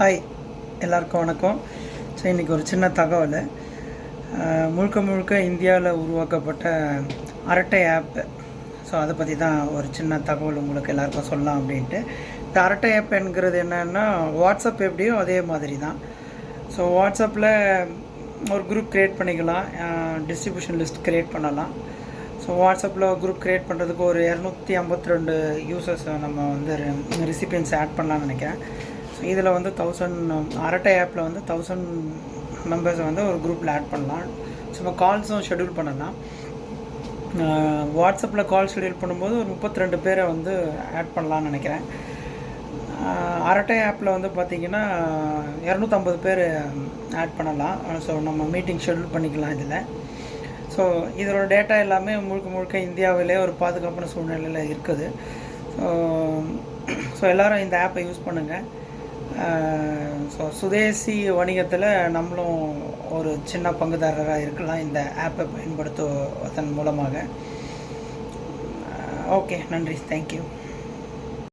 Hi, எல்லாருக்கும் வணக்கம். So இன்றைக்கி ஒரு சின்ன தகவல். முழுக்க முழுக்க இந்தியாவில் உருவாக்கப்பட்ட அரட்டை ஆப்பு. ஸோ அதை பற்றி தான் ஒரு சின்ன தகவல் உங்களுக்கு எல்லாருக்கும் சொல்லலாம் அப்படின்ட்டு. இந்த அரட்டை ஆப் என்கிறது என்னென்னா, வாட்ஸ்அப் எப்படியோ அதே மாதிரி தான். ஸோ வாட்ஸ்அப்பில் ஒரு குரூப் க்ரியேட் பண்ணிக்கலாம், டிஸ்ட்ரிபியூஷன் லிஸ்ட் க்ரியேட் பண்ணலாம். ஸோ வாட்ஸ்அப்பில் குரூப் க்ரியேட் பண்ணுறதுக்கு ஒரு 252 யூசர்ஸ் நம்ம வந்து ரெசிபியன்ஸ் ஆட் பண்ணலான்னு நினைக்கிறேன். ஸோ இதில் வந்து 1000 அரட்டை ஆப்பில் வந்து 1000 மெம்பர்ஸை வந்து ஒரு குரூப்பில் ஆட் பண்ணலாம். ஸோ இப்போ கால்ஸும் ஷெடியூல் பண்ணலாம். வாட்ஸ்அப்பில் கால் ஷெடியூல் பண்ணும்போது ஒரு 32 பேரை வந்து ஆட் பண்ணலான்னு நினைக்கிறேன். அரட்டை ஆப்பில் வந்து பார்த்திங்கன்னா 250 பேர் ஆட் பண்ணலாம். ஸோ நம்ம மீட்டிங் ஷெடியூல் பண்ணிக்கலாம் இதில். ஸோ இதோட டேட்டா எல்லாமே முழுக்க முழுக்க இந்தியாவிலே ஒரு பாதுகாப்பான சூழ்நிலையில் இருக்குது. ஸோ எல்லோரும் இந்த ஆப்பை யூஸ் பண்ணுங்கள். ஸோ சுதேசி வணிகத்தில் நம்மளும் ஒரு சின்ன பங்குதாரராக இருக்கலாம் இந்த ஆப்பை பயன்படுத்துவதன் மூலமாக. ஓகே, நன்றி, தேங்க்யூ.